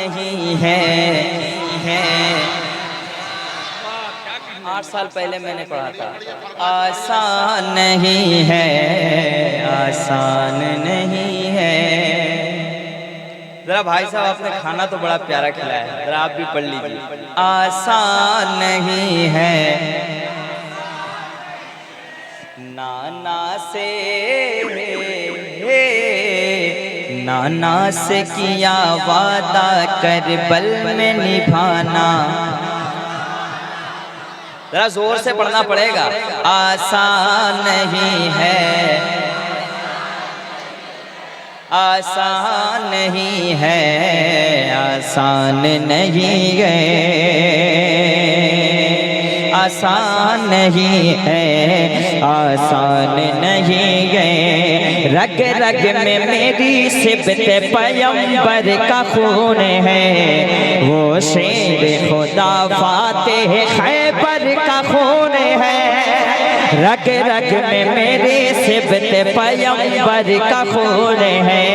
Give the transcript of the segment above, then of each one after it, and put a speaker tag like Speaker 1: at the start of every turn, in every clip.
Speaker 1: नहीं है 8 साल पहले मैंने पढ़ा था। आसान नहीं है, आसान नहीं है। जरा भाई साहब आपने खाना तो बड़ा प्यारा खिलाया है, जरा आप भी पढ़ लीजिए। आसान नहीं है, नाना से किया वादा करबल में निभाना। जरा जोर से पढ़ना पड़ेगा। आसान नहीं है, आसान नहीं है, आसान नहीं है, आसान नहीं है, आसान नहीं है। रग रग में मेरी सिबत पैगंबर का खून है, वो शेर खुदा फातेह खैबर का खून है। रग रग में मेरे सिबत पैगंबर का खून है,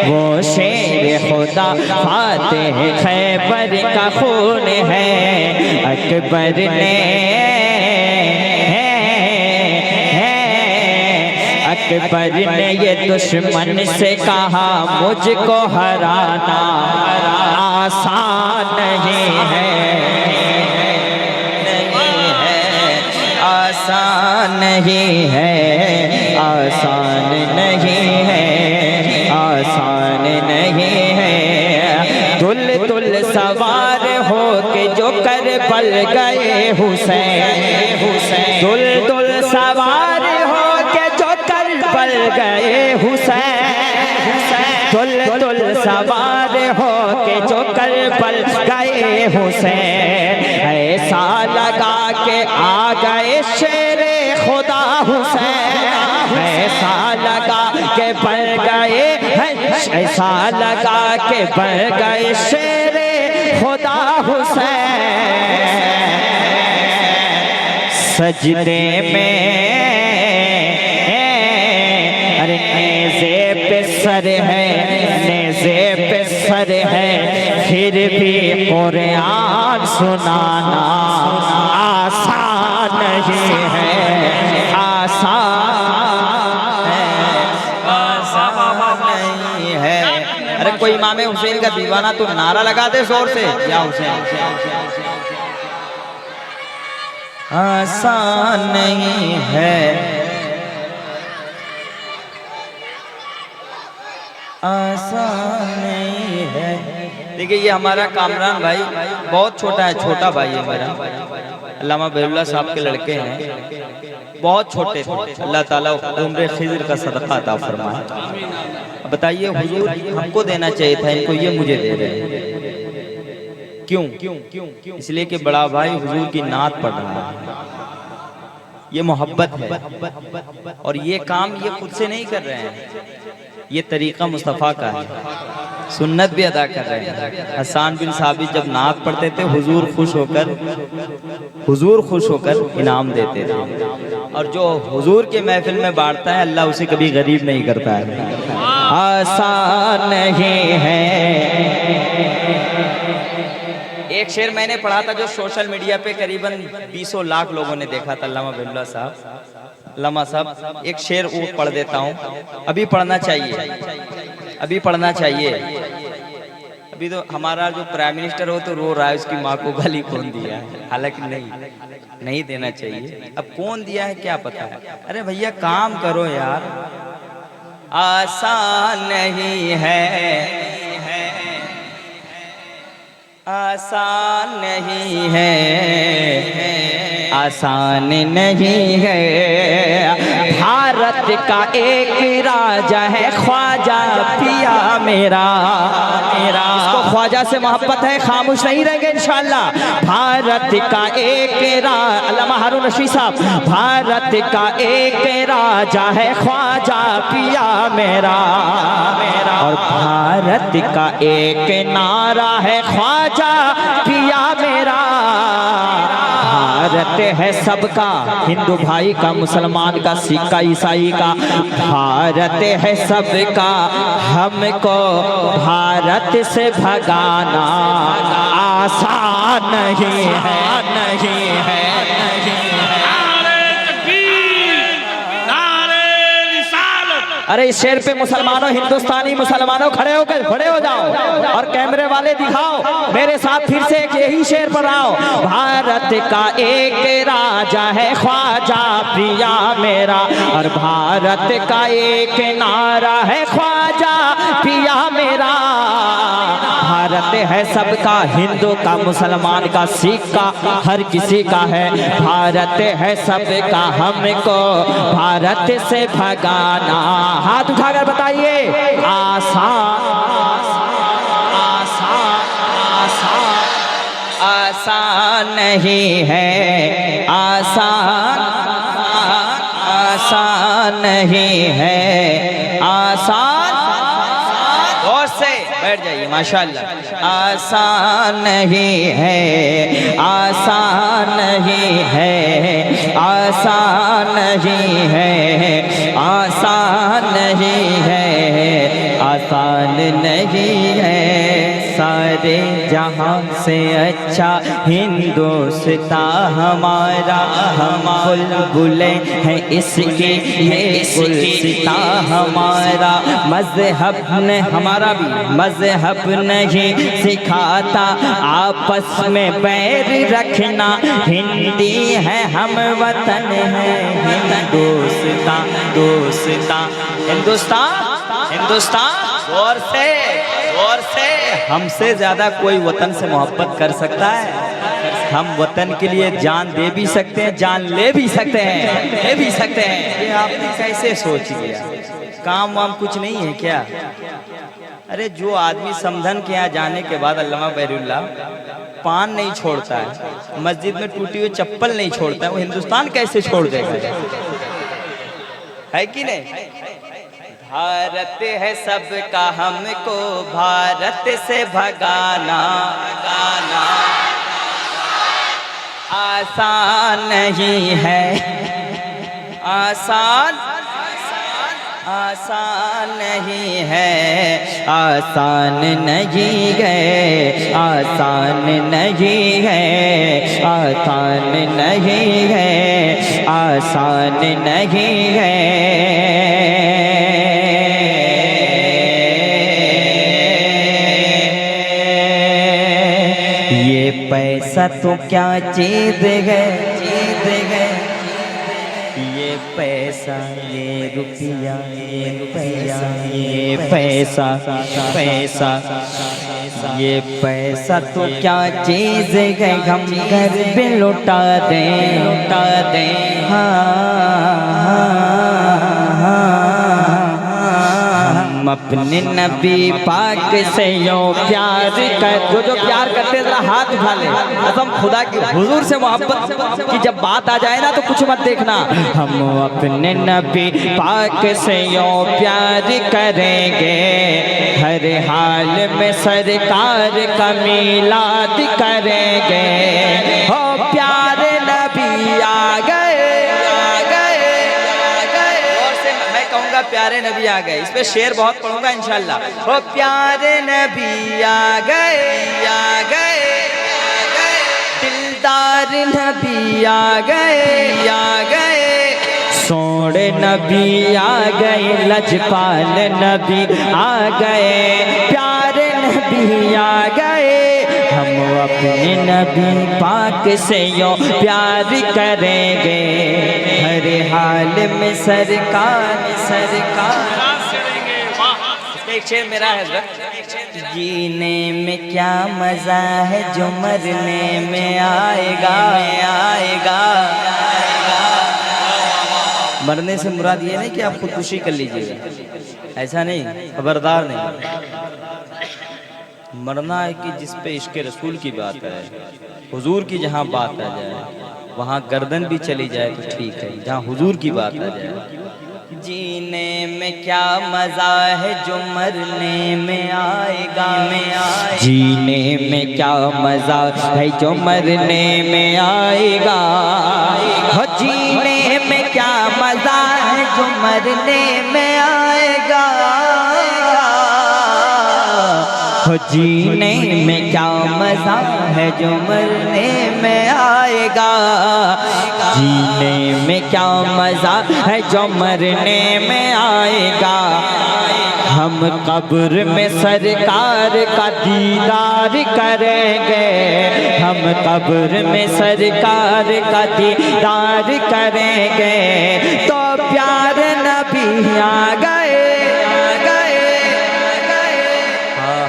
Speaker 1: वो शेर खुदा फातेह खैबर का खून है। अकबर ने ये दुश्मन से कहा मुझको हराना आसान नहीं है, आसान नहीं है, आसान नहीं है, आसान नहीं है। दुल दुल सवार हो के जो करबल गए हुसैन, दुल दुल सवार हो के जो करबल गए हुसैन, दुल दुल सवार हो के जो करबल गए हुसैन। ऐसा लगा के आ गए शेरे खुदा हुसैन, ऐसा लगा के बढ़ गए, ऐसा लगा के बढ़ गए शेरे खुदा हुसैन। सजदे में अरे नेज़े पे सर है, नेज़े पे सर है, फिर भी कुरान सुनाना आसान नहीं है, आसान नहीं है। अरे कोई इमाम हुसैन का दीवाना तो नारा लगा दे जोर से, या हुसैन। आसान नहीं है, आसान नहीं है। देखिए ये हमारा कामरान भाई बहुत छोटा है, छोटा भाई है मेरा। अल्लामा बहरुल्लाह साहब के लड़के हैं, बहुत छोटे थे। अल्लाह ताला उम्र खिज़र का सदका अता फरमाए। बताइए हुजूर हमको देना चाहिए था, इनको ये मुझे दे रहे हैं। क्यों? इसलिए कि बड़ा भाई हुजूर की नात पढ़ रहा है। ये मोहब्बत है, और ये काम ये खुद से नहीं कर रहे हैं, ये तरीक़ा मुस्तफ़ा का है। सुन्नत भी अदा कर रहे हैं। हसन बिन साबित जब नात पढ़ते थे, हुजूर खुश होकर इनाम देते थे। और जो हुजूर के महफिल में बांटता है, अल्लाह उसे कभी गरीब नहीं करता है। आसान नहीं है। एक शेर मैंने पढ़ा था जो सोशल मीडिया पे करीबन 20 लाख लोगों ने देखा था। अल्लामा बहरुल्लाह साहब, अल्लामा साहब एक शेर वो पढ़ देता हूँ। अभी पढ़ना चाहिए, अभी पढ़ना चाहिए। अभी तो हमारा जो प्राइम मिनिस्टर हो तो रो रहा है, उसकी माँ को गाली कौन दिया है। हालांकि नहीं देना चाहिए। अब कौन दिया है क्या पता है। अरे भैया काम करो यार, आसान नहीं है, आसान नहीं है, आसान नहीं है। भारत का एक राजा है ख्वाजा पिया मेरा, इसको ख्वाजा से मोहब्बत है, खामोश नहीं रहेंगे इंशाअल्लाह। भारत का एक अल्लामा हारून रशीद साहब, भारत का एक राजा है ख्वाजा पिया मेरा, और भारत का एक नारा है ख्वाजा पिया मेरा। भारत है सबका, हिंदू भाई का, मुसलमान का, सिख का, ईसाई का, भारत है सबका, हमको भारत से भगाना आसान नहीं है, नहीं है, नहीं है। अरे इस शेर पे मुसलमानों, हिंदुस्तानी मुसलमानों खड़े हो जाओ और कैमरे वाले दिखाओ मेरे साथ फिर से एक यही शेर पर आओ। भारत का एक राजा है ख्वाजा पिया मेरा, और भारत का एक नारा है ख्वाजा पिया मेरा। भारत है सबका, हिंदू का, मुसलमान का, सिख का, हर किसी का है। भारत है सबका, हमको भारत से भगाना। हाथ उठाकर बताइए, आसान आसान आसान आसान नहीं है, आसान आसान नहीं है, आसान। और से बैठ जाइए, माशाअल्लाह। आसान नहीं है, आसान नहीं है, आसान नहीं है, आसान नहीं है, आसान नहीं है। सारे जहां से अच्छा हिंदुस्तान हमारा, हम बुलबुलें हैं इसकी, ये गुलसितां हमारा। मज़हब ने हमारा भी मज़हब नहीं सिखाता आपस में बैर रखना, हिंदी है हम वतन है हिंदुस्तान, हिंदुस्तान, हिंदुस्तान, हिंदुस्तान। गौर से, गौर से। हमसे ज्यादा कोई वतन से मोहब्बत कर सकता है? हम वतन के लिए जान दे भी सकते हैं, जान ले भी सकते हैं, ले भी सकते हैं। ये आपने कैसे सोच लिया? काम वाम कुछ नहीं है क्या? अरे जो आदमी समधन के यहाँ जाने के बाद अल्लामा बहरुल्लाह पान नहीं छोड़ता है, मस्जिद में टूटी हुई चप्पल नहीं छोड़ता है, वो हिंदुस्तान कैसे छोड़ देगा? है कि नहीं? भारत है सबका, हमको भारत से भगाना, भगाना आसान नहीं है, आसान आसान नहीं है, आसान नहीं है, आसान नहीं है, आसान नहीं है, आसान नहीं है। ये पैसा तो क्या चीज है, चीज है। ये पैसा, ये रुपया, ये रुपया, ये पैसा, पैसा, ये पैसा तो क्या चीज है, हम घर पे लुटा दें, लुटा दें। हम अपने नबी पाक से यो प्यार कर, जो प्यार करते हैं जरा हाथ उठा ले। कसम खुदा की, हुजूर से मोहब्बत की जब बात आ जाए ना तो कुछ मत देखना। हम अपने नबी पाक से यो प्यार करेंगे, हर हाल में सरकार का मिलाद करेंगे। हो प्यारे नबी आ गए, आ गए, आ गए। और से मैं कहूँगा प्यारे नबी आ गए, इस पे शेर बहुत पढ़ूंगा इंशाल्लाह। हो प्यारे नबी आ गए, आ गए, आ गए। दिलदार नबी आ गए, आ गए। सोने नबी आ गए, लजपाल नबी आ गए, प्यारे नबी आ गए। हम अपने नबी पाक से यो प्यार करेंगे, हर हाल में सरकार, सरकार। एक शेर मेरा है हज़रत, जीने में क्या मजा है जो मरने में आएगा, आएगा। मरने से मुराद ये नहीं कि आप खुदकुशी कर लीजिएगा, ऐसा नहीं, खबरदार नहीं। मरना है कि जिस पे इश्क़ रसूल की बात है, हुजूर की जहाँ बात आ जाए, वहाँ गर्दन भी चली जाए तो ठीक है, जहाँ हुजूर की बात आ जाए। जीने में में क्या मजा है जो मरने में आएगा, जीने में क्या मजा है जो मरने में आएगा, हो जीने में क्या मजा है जो मरने में आएगा, हो जीने में क्या मजा है जो मरने में आएगा, जीने में क्या मजा है जो मरने में आएगा। हम कब्र में सरकार का दीदार करेंगे, हम कब्र में सरकार का दीदार करेंगे, तो प्यार नबी आ गए,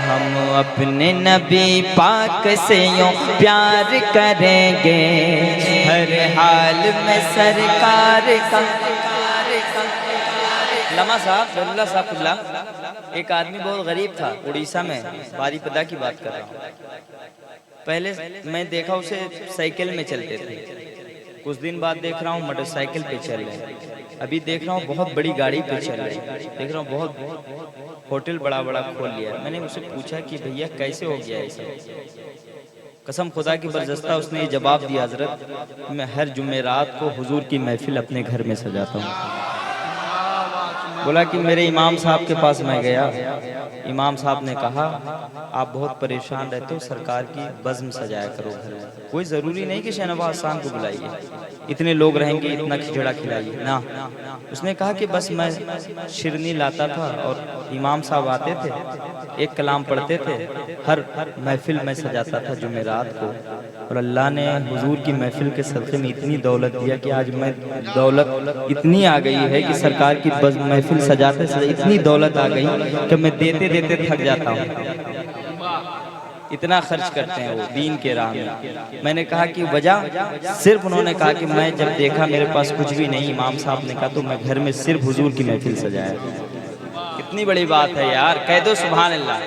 Speaker 1: हम अपने नबी पाक से यूं प्यार करेंगे, हर हाल में सरकार का। लमा साहब बल्ला साहब, एक आदमी बहुत गरीब था उड़ीसा में, बारीपदा की बात कर रहा हूँ। पहले मैं देखा उसे साइकिल में चलते थे, कुछ दिन बाद देख रहा हूँ मोटरसाइकिल पे चल रहे, अभी देख रहा हूँ बहुत बड़ी गाड़ी पे चल रहे, देख रहा हूँ बहुत होटल बड़ा बड़ा खोल लिया। मैंने उससे पूछा कि भैया कैसे हो गया ऐसा? कसम खुदा की बरजस्ता उसने ये जवाब दिया, हजरत मैं हर जुमेरात को हुजूर की महफिल अपने घर में सजाता हूँ। बोला कि मेरे इमाम साहब के पास मैं गया, इमाम साहब ने कहा आप बहुत परेशान रहते हो, सरकार की बज़्म सजाया करो घर में, कोई ज़रूरी नहीं कि शहनवाज खान को बुलाइए, इतने लोग रहेंगे इतना खिचड़ा खिलाइए ना। उसने कहा कि बस मैं शिरनी लाता था और इमाम साहब आते थे, एक कलाम पढ़ते थे, हर महफिल में सजाता था जुमेरात को, और अल्लाह ने हुजूर की महफिल के सदक़े में इतनी दौलत दिया कि आज मैं दौलत इतनी आ गई है कि सरकार की महफिल सजाते सजाते इतनी दौलत आ गई कि मैं देते देते थक जाता हूँ, इतना खर्च करते हैं वो दीन के राह में। मैंने कहा कि वजह, सिर्फ उन्होंने कहा कि मैं जब देखा मेरे पास कुछ भी नहीं, इमाम साहब ने कहा, तो मैं घर में सिर्फ हुजूर की महफिल सजाया। कितनी बड़ी बात है यार, कह दो सुभान अल्लाह।